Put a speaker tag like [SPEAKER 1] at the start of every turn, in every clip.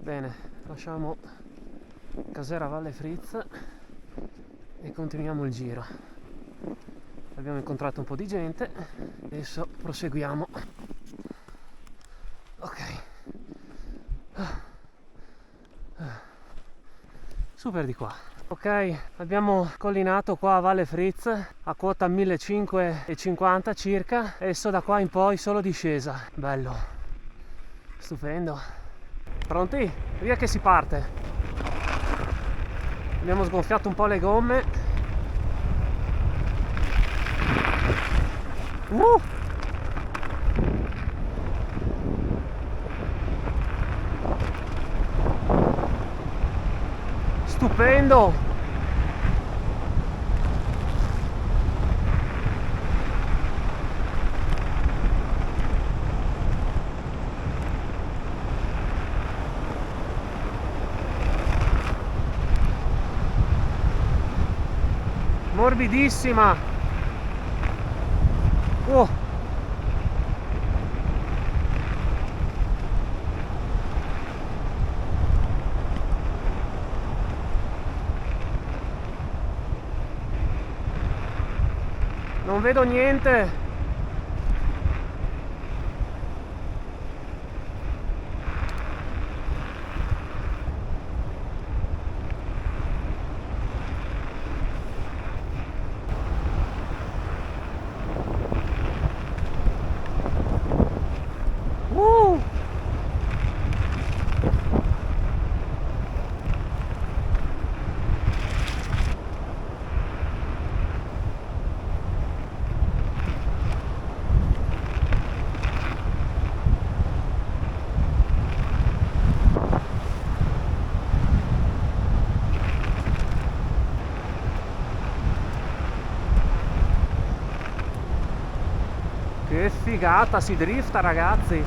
[SPEAKER 1] Bene, lasciamo Casera Valle Fritz e continuiamo il giro. Abbiamo incontrato un po' di gente, adesso proseguiamo. Ok, super di qua. Ok, abbiamo collinato qua a Valle Fritz a quota 1550 circa, e adesso da qua in poi solo discesa. Bello, stupendo. Pronti? Via che si parte. Abbiamo sgonfiato un po' le gomme. Stupendo. Morbidissima. Non vedo niente. Che figata, si drifta, ragazzi.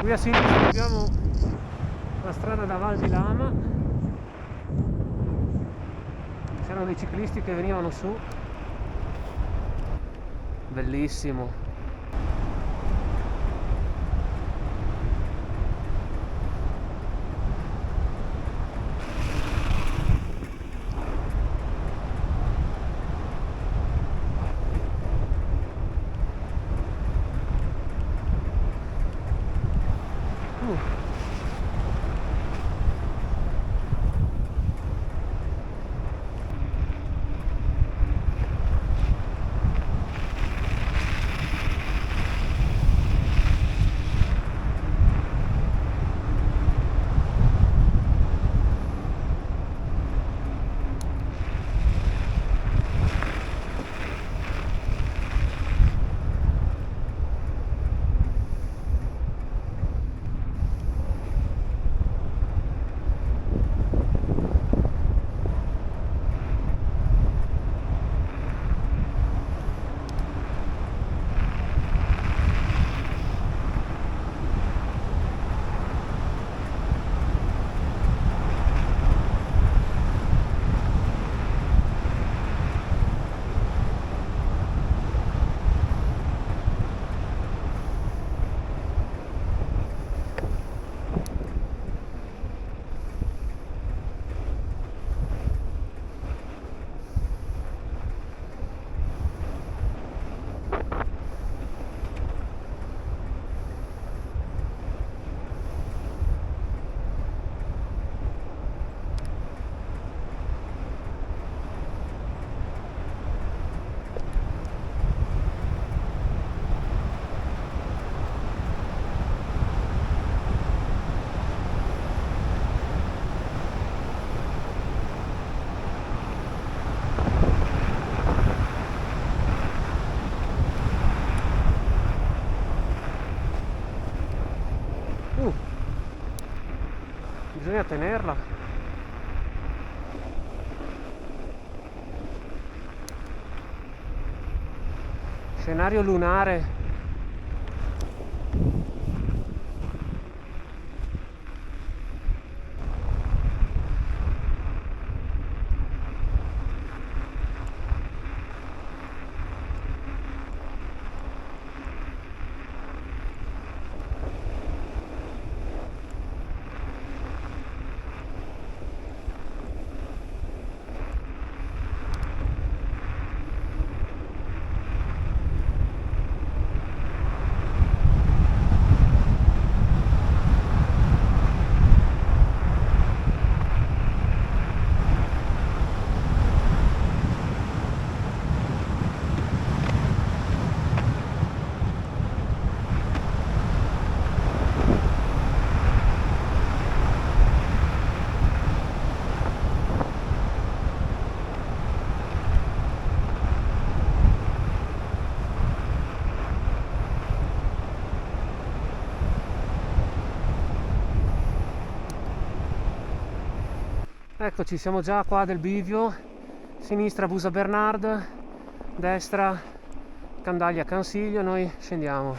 [SPEAKER 1] Qui a sinistra abbiamo la strada da Val di Lama. C'erano dei ciclisti che venivano su. Bellissimo. bisogna tenerla. Scenario lunare. Eccoci, siamo già qua del bivio. Sinistra Busa Bernard, destra Candaglia Cansiglio. Noi scendiamo.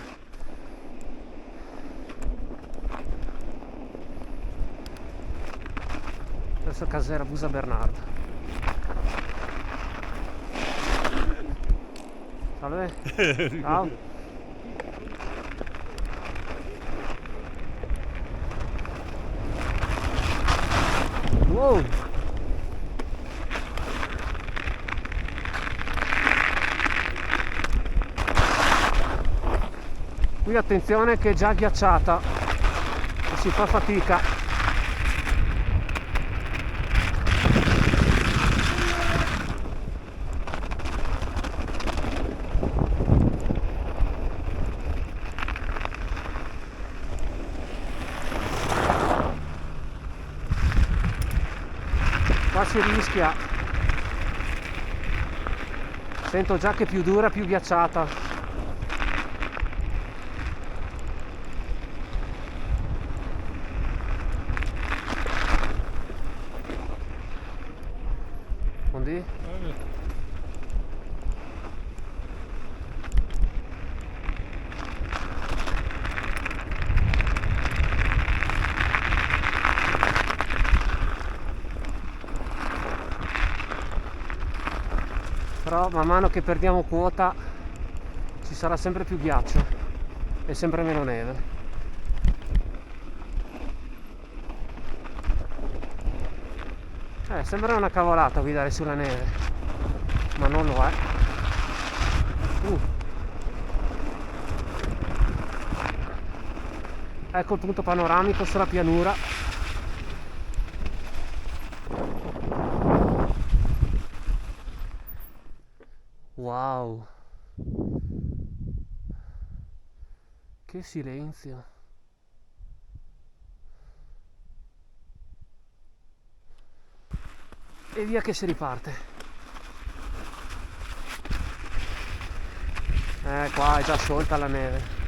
[SPEAKER 1] Verso Casera Busa Bernard. Salve. Ciao. Wow. Qui attenzione che è già ghiacciata e si fa fatica. Qua si rischia. Sento già che è più dura, più ghiacciata. Quindi? Però man mano che perdiamo quota ci sarà sempre più ghiaccio e sempre meno neve. Sembra una cavolata guidare sulla neve, ma non lo è. Ecco il punto panoramico sulla pianura. Wow, che silenzio. E via che si riparte. Qua è già sciolta la neve.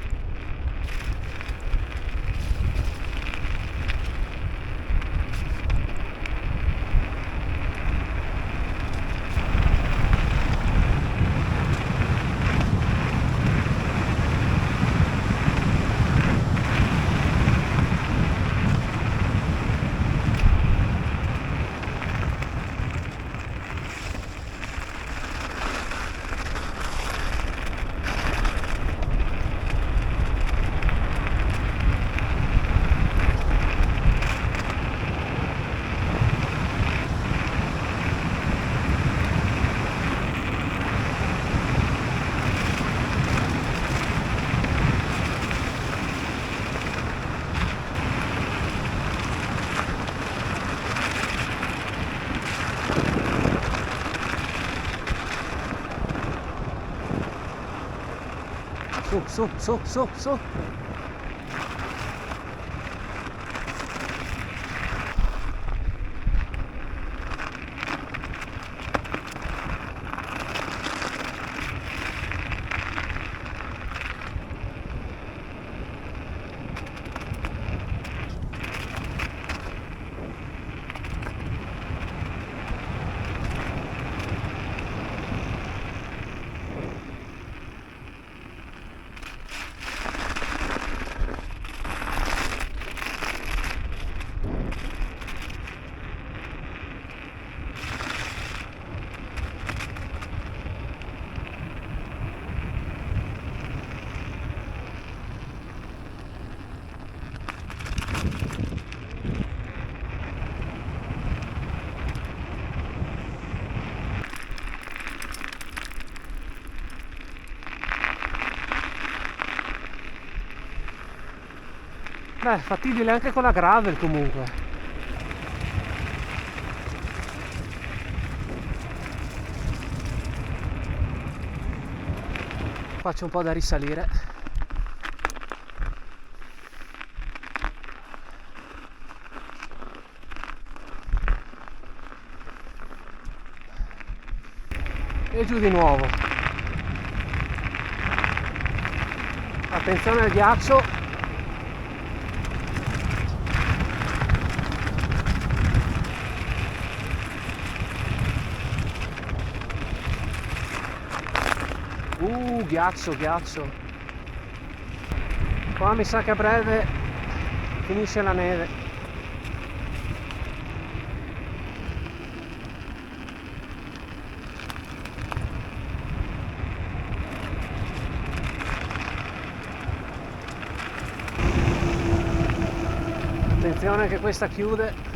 [SPEAKER 1] Su. Beh, fattibile anche con la gravel comunque. Qua c'è un po' da risalire. E giù di nuovo. Attenzione al ghiaccio. Ghiaccio. Qua mi sa che a breve finisce la neve. Attenzione che questa chiude.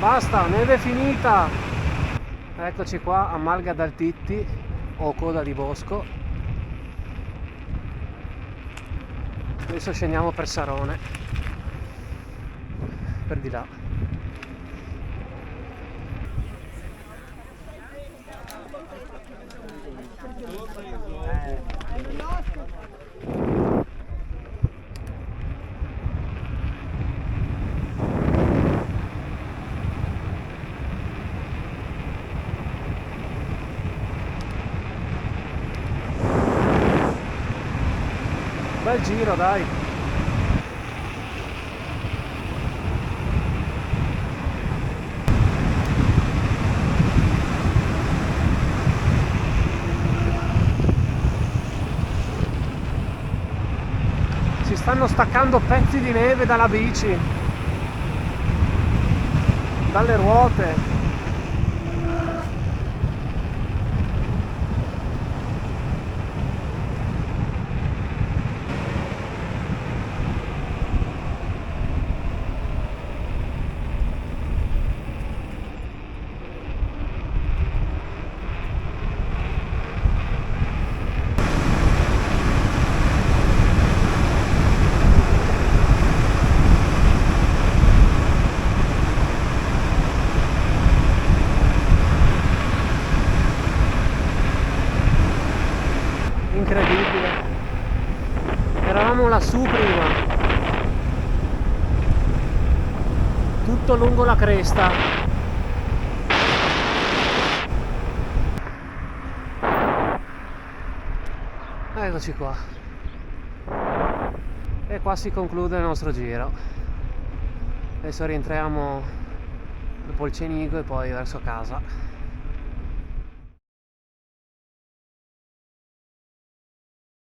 [SPEAKER 1] Basta, neve finita. Eccoci qua a Malga dal Titti o Coda di Bosco. Adesso scendiamo per Sarone, per di là. Bel giro, dai. Si stanno staccando pezzi di neve dalla bici, dalle ruote. Incredibile. Eravamo lassù prima, tutto lungo la cresta. Eccoci qua. E qua si conclude il nostro giro. Adesso rientriamo dopo il Cenigo e poi verso casa.